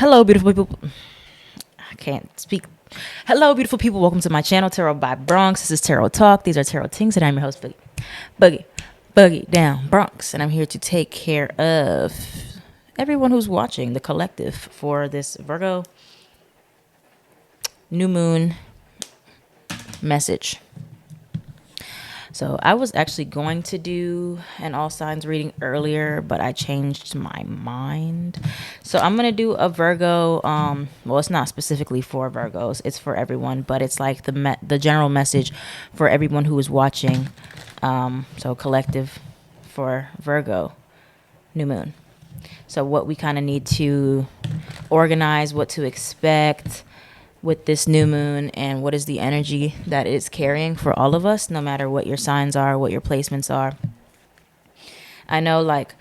Hello, beautiful people. I can't speak. Hello, beautiful people. Welcome to my channel, Tarot by Bronx. This is Tarot Talk. These are Tarot Things, and I'm your host, Boogie Down Bronx. And I'm here to take care of everyone who's watching, the collective, for this Virgo new moon message. So I was actually going to do an all signs reading earlier, but I changed my mind. So I'm going to do a Virgo. Well, it's not specifically for Virgos. It's for everyone, but it's like the general message for everyone who is watching. So collective for Virgo new moon. So what we kind of need to organize, what to expect with this new moon, and what is the energy that it's carrying for all of us, no matter what your signs are, what your placements are. I know, like,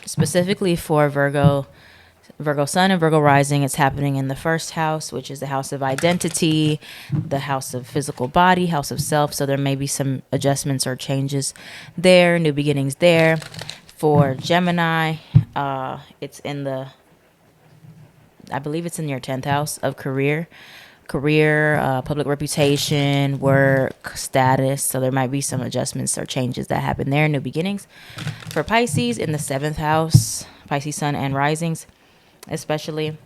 specifically for Virgo sun and Virgo rising, it's happening in the first house, which is the house of identity, the house of physical body, house of self. So there may be some adjustments or changes there, new beginnings there. For Gemini, it's in I believe it's in your 10th house of career, public reputation, work, status. So there might be some adjustments or changes that happen there, new beginnings. For Pisces, in the 7th house, Pisces sun and risings, especially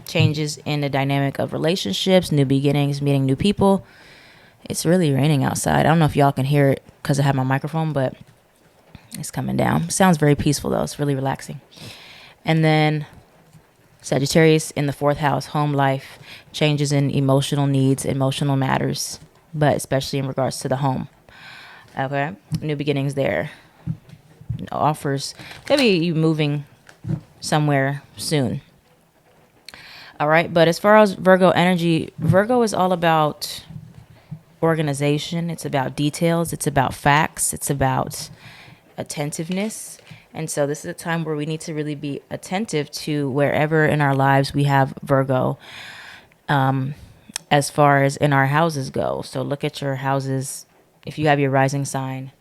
changes in the dynamic of relationships, new beginnings, meeting new people. It's really raining outside. I don't know if y'all can hear it because I have my microphone, but it's coming down. Sounds very peaceful, though. It's really relaxing. And then Sagittarius in the 4th house, home life, changes in emotional needs, emotional matters, but especially in regards to the home. Okay, new beginnings there. Offers, maybe you moving somewhere soon. All right, but as far as Virgo energy, Virgo is all about organization. It's about details. It's about facts. It's about attentiveness. And so this is a time where we need to really be attentive to wherever in our lives we have Virgo, as far as in our houses go. So look at your houses. If you have your rising sign,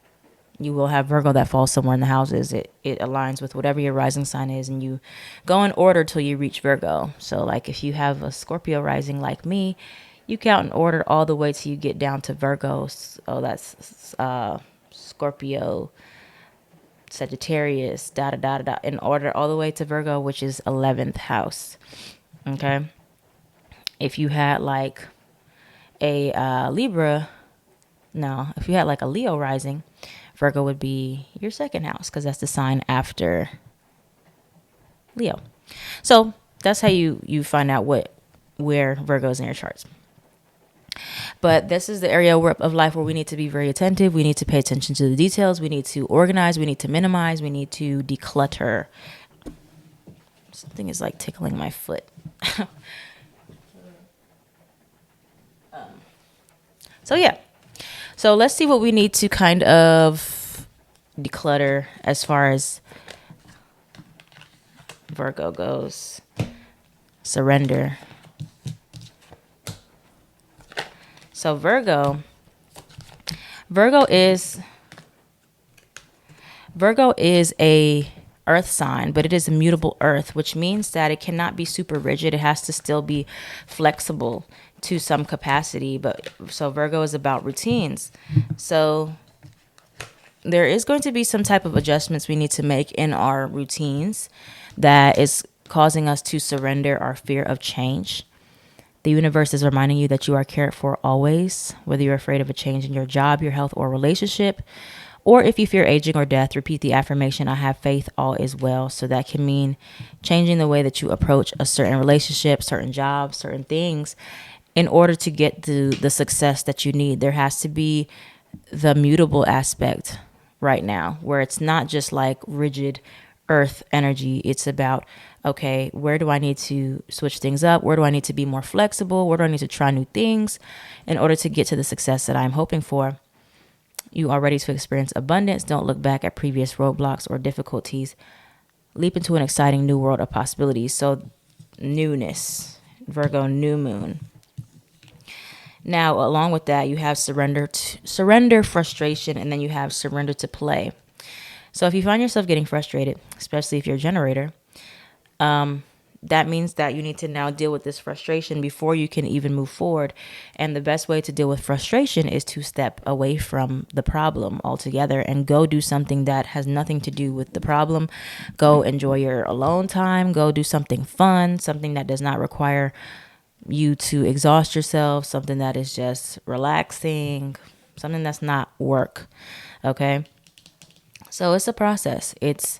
you will have Virgo that falls somewhere in the houses. It aligns with whatever your rising sign is, and you go in order till you reach Virgo. So like if you have a Scorpio rising like me, you count in order all the way till you get down to Virgo. So that's Scorpio, Sagittarius, in order all the way to Virgo, which is 11th house. Okay. If you had like a if you had like a Leo rising, Virgo would be your 2nd house because that's the sign after Leo. So that's how you find out where Virgo's in your charts. But this is the area of life where we need to be very attentive. We need to pay attention to the details. We need to organize. We need to minimize. We need to declutter. Something is like tickling my foot. So yeah. So let's see what we need to kind of declutter as far as Virgo goes. Surrender. So Virgo is a earth sign, but it is a mutable earth, which means that it cannot be super rigid. It has to still be flexible to some capacity. But so Virgo is about routines. So there is going to be some type of adjustments we need to make in our routines that is causing us to surrender our fear of change. The universe is reminding you that you are cared for always, whether you're afraid of a change in your job, your health, or relationship, or if you fear aging or death, repeat the affirmation, I have faith, all is well. So that can mean changing the way that you approach a certain relationship, certain job, certain things in order to get to the success that you need. There has to be the mutable aspect right now where it's not just like rigid earth energy. It's about, okay, where do I need to switch things up? Where do I need to be more flexible? Where do I need to try new things in order to get to the success that I'm hoping for? You are ready to experience abundance. Don't look back at previous roadblocks or difficulties. Leap into an exciting new world of possibilities. So newness, Virgo new moon. Now, along with that, you have surrender, frustration, and then you have surrender to play. So if you find yourself getting frustrated, especially if you're a generator, that means that you need to now deal with this frustration before you can even move forward. And the best way to deal with frustration is to step away from the problem altogether and go do something that has nothing to do with the problem. Go enjoy your alone time. Go do something fun, something that does not require you to exhaust yourself, something that is just relaxing, something that's not work. Okay. So it's a process. It's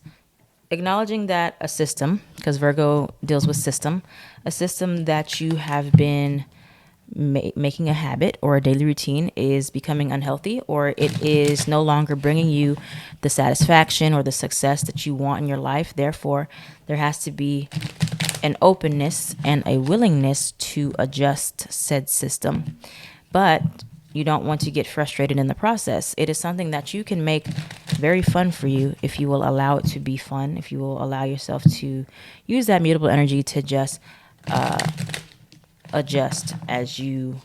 acknowledging that a system, because Virgo deals with system, a system that you have been making a habit or a daily routine is becoming unhealthy, or it is no longer bringing you the satisfaction or the success that you want in your life. Therefore, there has to be an openness and a willingness to adjust said system. But you don't want to get frustrated in the process. It is something that you can make very fun for you if you will allow it to be fun, if you will allow yourself to use that mutable energy to just adjust as you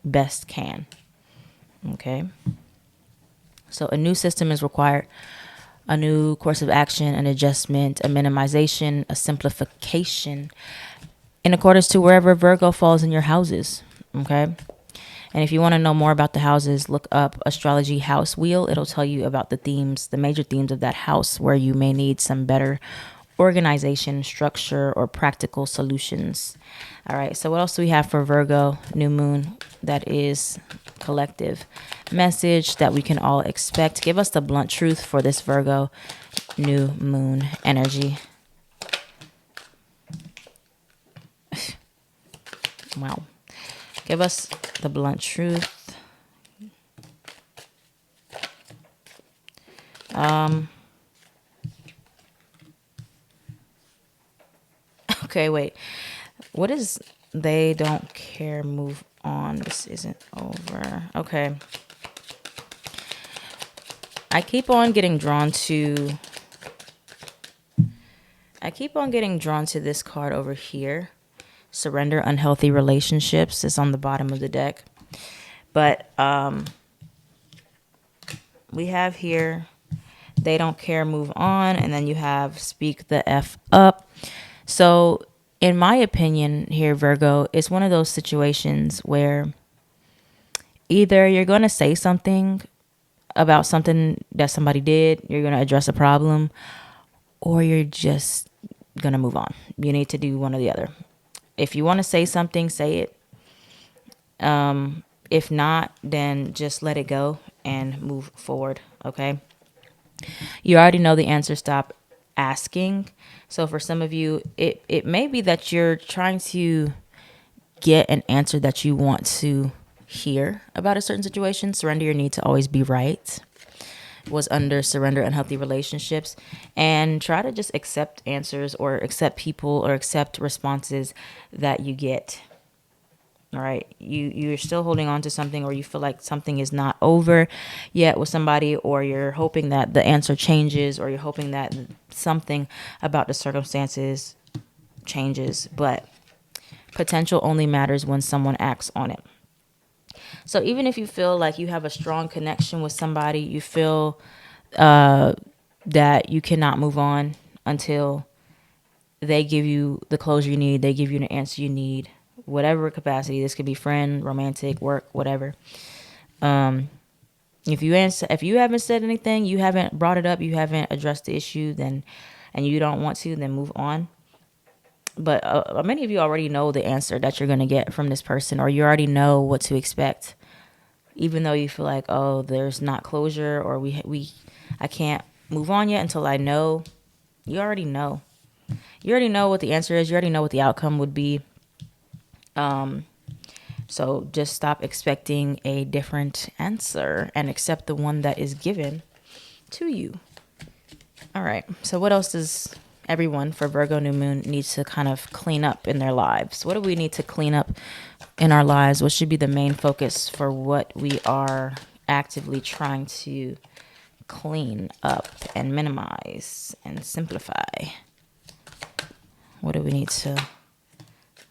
best can. Okay? So a new system is required, a new course of action, an adjustment, a minimization, a simplification in accordance to wherever Virgo falls in your houses. Okay? And if you want to know more about the houses, look up astrology house wheel. It'll tell you about the themes, the major themes of that house where you may need some better organization, structure, or practical solutions. All right. So what else do we have for Virgo new moon? That is collective message that we can all expect. Give us the blunt truth for this Virgo new moon energy. Wow. Give us the blunt truth. Okay, wait. What is they don't care, move on? This isn't over. Okay. I keep on getting drawn to this card over here. Surrender unhealthy relationships is on the bottom of the deck. But we have here, they don't care, move on. And then you have speak the F up. So in my opinion here, Virgo, it's one of those situations where either you're going to say something about something that somebody did, you're going to address a problem, or you're just going to move on. You need to do one or the other. If you want to say something, say it. If not, then just let it go and move forward. Okay. You already know the answer. Stop asking. So for some of you, it may be that you're trying to get an answer that you want to hear about a certain situation. Surrender your need to always be right was under surrender unhealthy relationships, and try to just accept answers or accept people or accept responses that you get. All right, you're still holding on to something, or you feel like something is not over yet with somebody, or you're hoping that the answer changes, or you're hoping that something about the circumstances changes. But potential only matters when someone acts on it. So even if you feel like you have a strong connection with somebody, you feel that you cannot move on until they give you the closure you need, they give you the answer you need, whatever capacity. This could be friend, romantic, work, whatever. If you haven't said anything, you haven't brought it up, you haven't addressed the issue, then, and you don't want to, then move on. But many of you already know the answer that you're going to get from this person, or you already know what to expect. Even though you feel like, oh, there's not closure, or I can't move on yet until I know. You already know. You already know what the answer is. You already know what the outcome would be. So just stop expecting a different answer and accept the one that is given to you. All right. So what else does everyone for Virgo new moon needs to kind of clean up in their lives? What do we need to clean up in our lives? What should be the main focus for what we are actively trying to clean up and minimize and simplify? What do we need to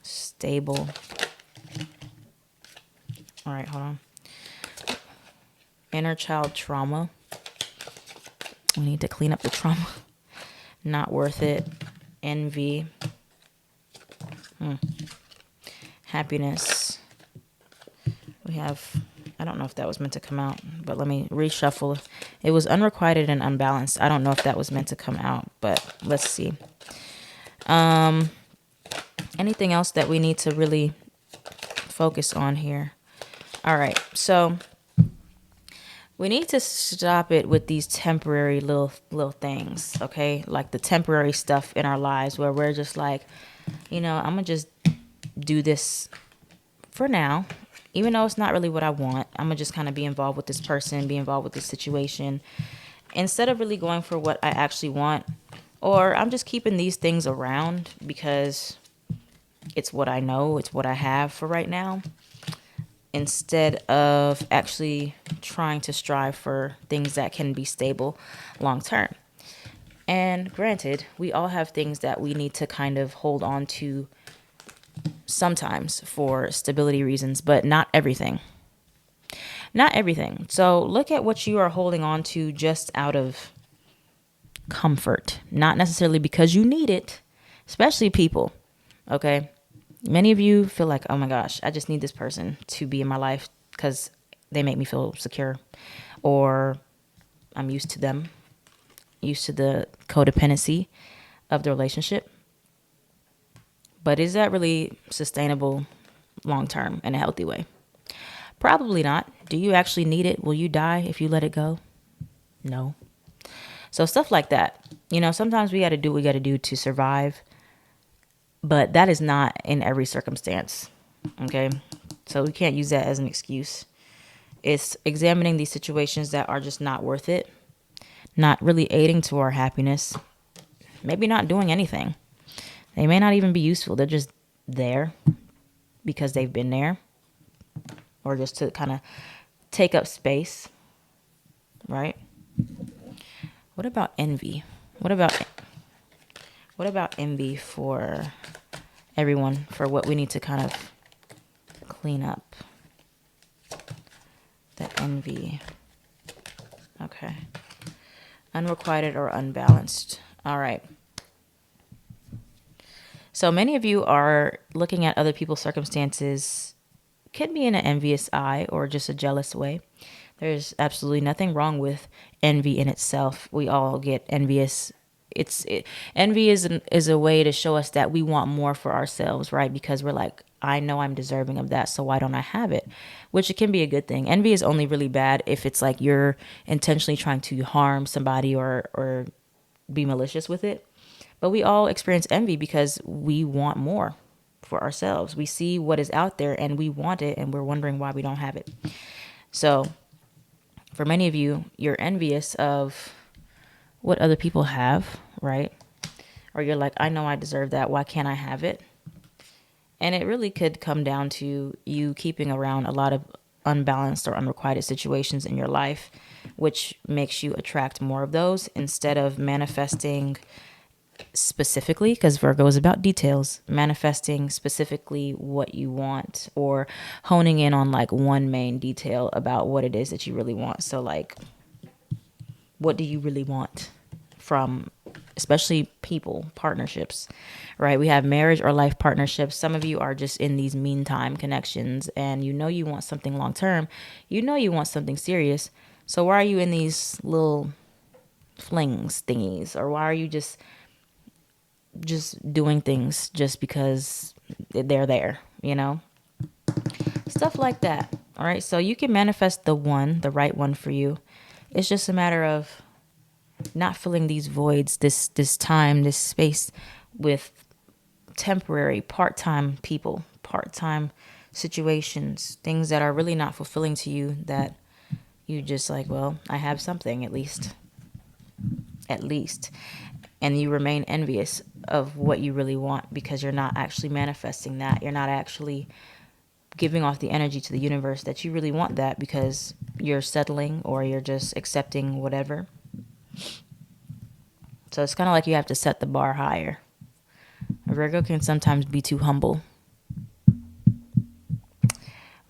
stable? All right, hold on. Inner child trauma. We need to clean up the trauma. Not worth it. Envy. Happiness. We have, I don't know if that was meant to come out, but let me reshuffle. It was unrequited and unbalanced. I don't know if that was meant to come out, but let's see. Anything else that we need to really focus on here? All right, so we need to stop it with these temporary little things, okay? Like the temporary stuff in our lives where we're just like, I'm gonna just do this for now, even though it's not really what I want. I'm gonna just kind of be involved with this person, be involved with this situation, instead of really going for what I actually want. Or I'm just keeping these things around because it's what I know, it's what I have for right now, instead of actually trying to strive for things that can be stable long term. And granted, we all have things that we need to kind of hold on to sometimes for stability reasons, but not everything. Not everything. So look at what you are holding on to just out of comfort, not necessarily because you need it, especially people. Okay. Many of you feel like, oh my gosh, I just need this person to be in my life because they make me feel secure, or I'm used to them, used to the codependency of the relationship. But is that really sustainable long term in a healthy way? Probably not. Do you actually need it? Will you die if you let it go? No. So stuff like that. Sometimes we got to do what we got to do to survive. But that is not in every circumstance. Okay? So we can't use that as an excuse. It's examining these situations that are just not worth it, not really aiding to our happiness, maybe not doing anything. They may not even be useful. They're just there because they've been there, or just to kind of take up space, right? What about envy? What about envy for everyone, for what we need to kind of clean up? The envy. Okay. Unrequited or unbalanced. All right. So many of you are looking at other people's circumstances, could be in an envious eye or just a jealous way. There's absolutely nothing wrong with envy in itself. We all get envious. Envy is a way to show us that we want more for ourselves, right? Because we're like, I know I'm deserving of that, so why don't I have it? Which it can be a good thing. Envy is only really bad if it's like you're intentionally trying to harm somebody or be malicious with it. But we all experience envy because we want more for ourselves. We see what is out there and we want it, and we're wondering why we don't have it. So for many of you, you're envious of what other people have, right? Or you're like, I know I deserve that. Why can't I have it? And it really could come down to you keeping around a lot of unbalanced or unrequited situations in your life, which makes you attract more of those instead of manifesting specifically, because Virgo is about details, manifesting specifically what you want, or honing in on like one main detail about what it is that you really want. So like, what do you really want from especially people, partnerships, right? We have marriage or life partnerships. Some of you are just in these meantime connections, and you want something long term. You want something serious. So why are you in these little flings thingies? Or why are you just doing things just because they're there, Stuff like that. All right. So you can manifest the right one for you. It's just a matter of not filling these voids, this time, this space with temporary, part-time people, part-time situations, things that are really not fulfilling to you, that you just like, well, I have something at least. And you remain envious of what you really want because you're not actually manifesting that. You're not actually giving off the energy to the universe that you really want that, because you're settling or you're just accepting whatever. So it's kind of like you have to set the bar higher. Virgo can sometimes be too humble.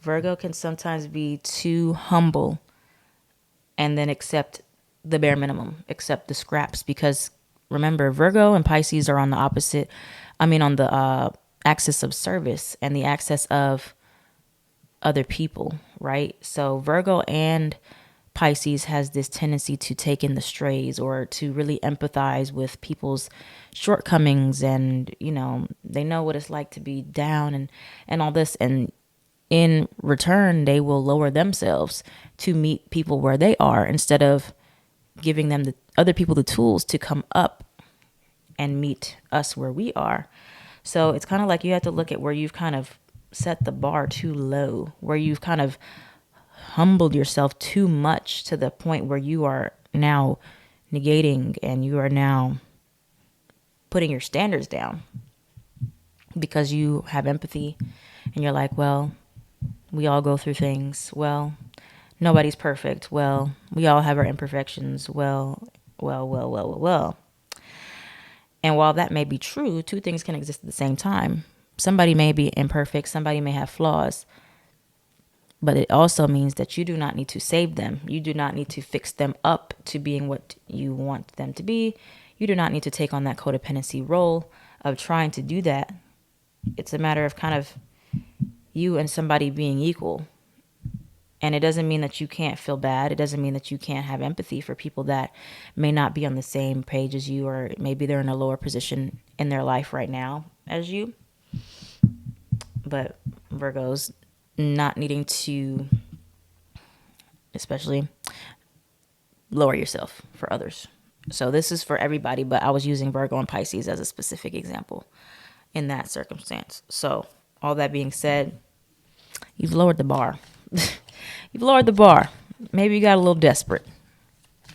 Virgo can sometimes be too humble and then accept the bare minimum, accept the scraps, because remember, Virgo and Pisces are on the opposite, on the axis of service and the axis of other people, right? So Virgo and Pisces has this tendency to take in the strays, or to really empathize with people's shortcomings, and they know what it's like to be down, and all this, and in return they will lower themselves to meet people where they are, instead of giving them the other people the tools to come up and meet us where we are. So it's kind of like you have to look at where you've kind of set the bar too low, where you've kind of humbled yourself too much to the point where you are now negating, and you are now putting your standards down because you have empathy, and you're like, well, we all go through things. Well, nobody's perfect. Well, we all have our imperfections. Well. And while that may be true, two things can exist at the same time. Somebody may be imperfect, somebody may have flaws, but it also means that you do not need to save them. You do not need to fix them up to being what you want them to be. You do not need to take on that codependency role of trying to do that. It's a matter of kind of you and somebody being equal. And it doesn't mean that you can't feel bad. It doesn't mean that you can't have empathy for people that may not be on the same page as you, or maybe they're in a lower position in their life right now as you. But Virgos not needing to, especially, lower yourself for others. So this is for everybody, but I was using Virgo and Pisces as a specific example in that circumstance. So all that being said, you've lowered the bar. You've lowered the bar. Maybe you got a little desperate.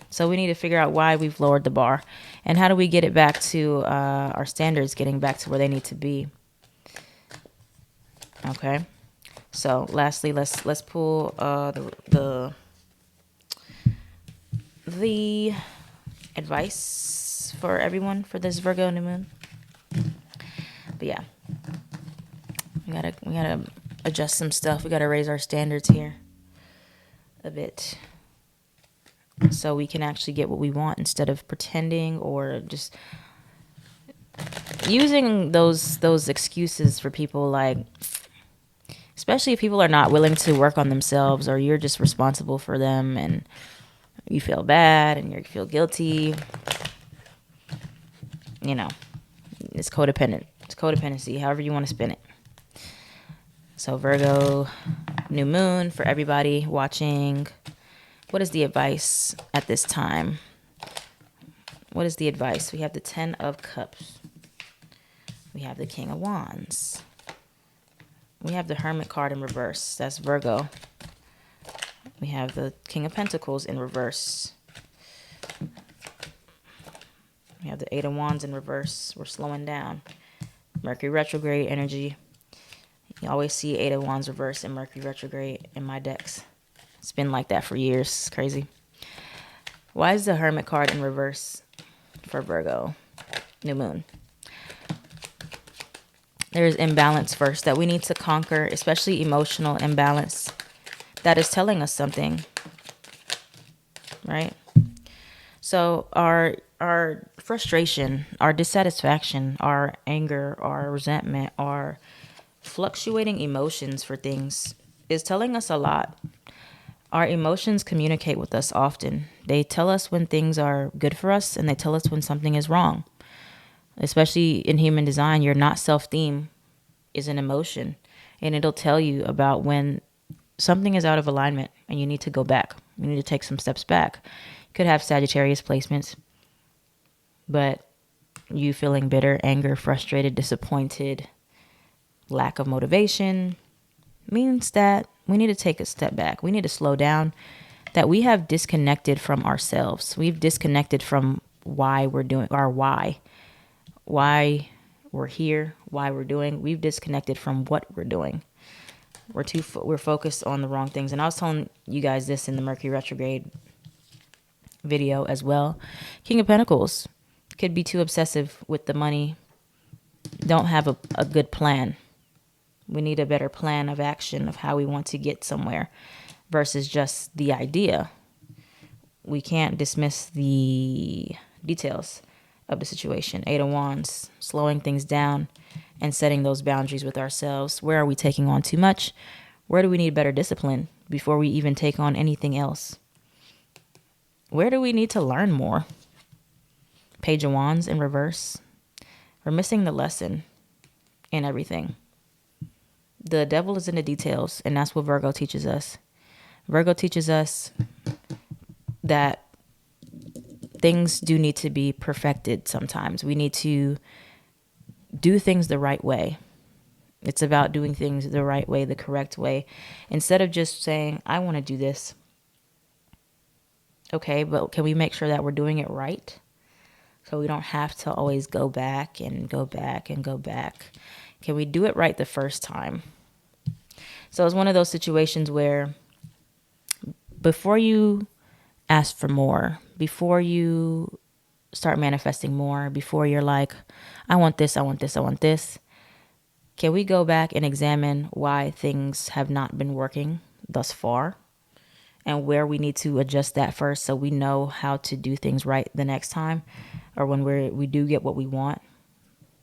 So we need to figure out why we've lowered the bar, and how do we get it back to our standards, getting back to where they need to be. Okay. So lastly, let's pull the advice for everyone for this Virgo new moon. But yeah, we gotta adjust some stuff. We gotta raise our standards here a bit, so we can actually get what we want, instead of pretending or just using those excuses for people, like, especially if people are not willing to work on themselves, or you're just responsible for them and you feel bad and you feel guilty. It's codependent. It's codependency, however you want to spin it. So Virgo new moon for everybody watching. What is the advice at this time? What is the advice? We have the 10 of Cups. We have the King of Wands. We have the Hermit card in reverse. That's Virgo. We have the King of Pentacles in reverse. We have the 8 of Wands in reverse. We're slowing down. Mercury retrograde energy. You always see 8 of Wands reverse and Mercury retrograde in my decks. It's been like that for years. It's crazy. Why is the Hermit card in reverse for Virgo new moon? There's imbalance first that we need to conquer, especially emotional imbalance. That is telling us something, right? So our frustration, our dissatisfaction, our anger, our resentment, our fluctuating emotions for things is telling us a lot. Our emotions communicate with us often. They tell us when things are good for us, and they tell us when something is wrong. Especially in human design, your not self theme is an emotion, and it'll tell you about when something is out of alignment and you need to go back. You need to take some steps back. You could have Sagittarius placements, but you feeling bitter, anger, frustrated, disappointed, lack of motivation means that we need to take a step back. We need to slow down, that we have disconnected from ourselves. We've disconnected from why we're doing, our why we're here, why we're doing. We've disconnected from what we're doing. We're focused on the wrong things. And I was telling you guys this in the Mercury retrograde video as well. King of Pentacles could be too obsessive with the money. Don't have a good plan. We need a better plan of action of how we want to get somewhere versus just the idea. we can't dismiss the details of the situation. Eight of Wands, slowing things down and setting those boundaries with ourselves. Where are we taking on too much? Where do we need better discipline before we even take on anything else? Where do we need to learn more? Page of Wands in reverse. We're missing the lesson in everything. The devil is in the details, and that's what Virgo teaches us. Virgo teaches us that things do need to be perfected sometimes. We need to do things the right way. It's about doing things the right way, the correct way. Instead of just saying, I want to do this. Okay, but can we make sure that we're doing it right? So we don't have to always go back and go back and go back. Can we do it right the first time? So it's one of those situations where before you ask for more, before you start manifesting more, before you're like, I want this, I want this, I want this, can we go back and examine why things have not been working thus far and where we need to adjust that first so we know how to do things right the next time, or when we do get what we want?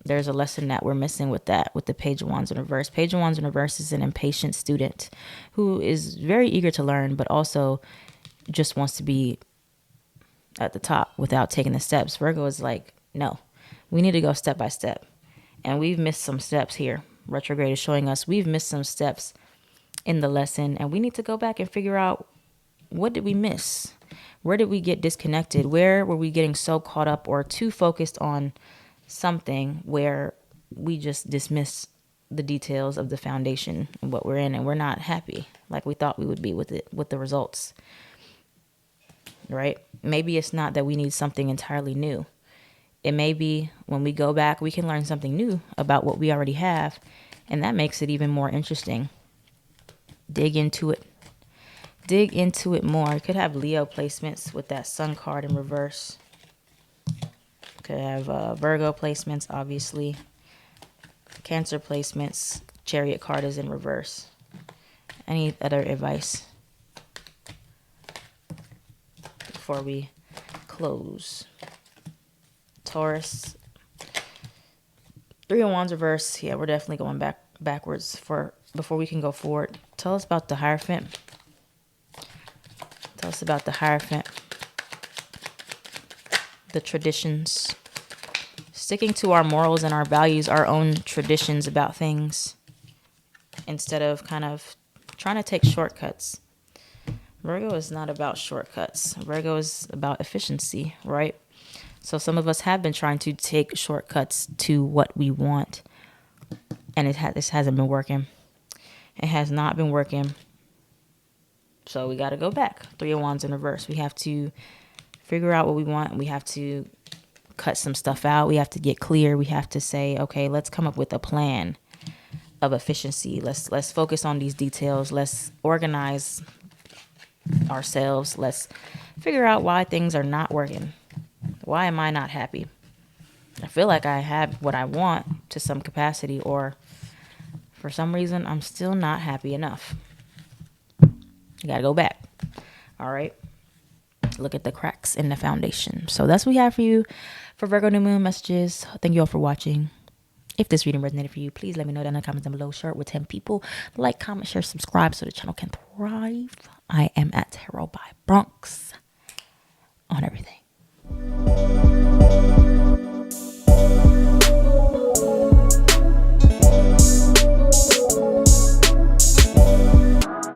There's a lesson that we're missing with that, with the Page of Wands in reverse. Page of Wands in reverse is an impatient student who is very eager to learn, but also just wants to be at the top without taking the steps. Virgo is like, no, we need to go step by step. And we've missed some steps here. Retrograde is showing us we've missed some steps in the lesson, and we need to go back and figure out, what did we miss? Where did we get disconnected? Where were we getting so caught up or too focused on something where we just dismiss the details of the foundation and what we're in, and we're not happy like we thought we would be with it, with the results, right? Maybe it's not that we need something entirely new. It may be when we go back, we can learn something new about what we already have, and that makes it even more interesting. Dig into it. Dig into it more. You could have Leo placements with that Sun card in reverse. Could have Virgo placements, obviously. Cancer placements. Chariot card is in reverse. Any other advice before we close? Taurus. Three of Wands reverse. Yeah, we're definitely going backwards before we can go forward. Tell us about the Hierophant. Tell us about the Hierophant. The traditions. Sticking to our morals and our values, our own traditions about things, instead of kind of trying to take shortcuts. Virgo is not about shortcuts. Virgo is about efficiency, right? So some of us have been trying to take shortcuts to what we want, and this hasn't been working. It has not been working. So we got to go back. Three of Wands in reverse. We have to figure out what we want. We have to cut some stuff out. We have to get clear. We have to say, okay, let's come up with a plan of efficiency. Let's focus on these details. Let's organize ourselves. Let's figure out why things are not working. Why am I not happy? I feel like I have what I want to some capacity, or for some reason, I'm still not happy enough. You got to go back. All right. Look at the cracks in the foundation. So that's what we have for you for Virgo New Moon messages. Thank you all for watching. If this reading resonated for you, please let me know down in the comments down below. Share it with 10 people. Like, comment, share, subscribe so the channel can thrive. I am at Tarot by Bronx on everything.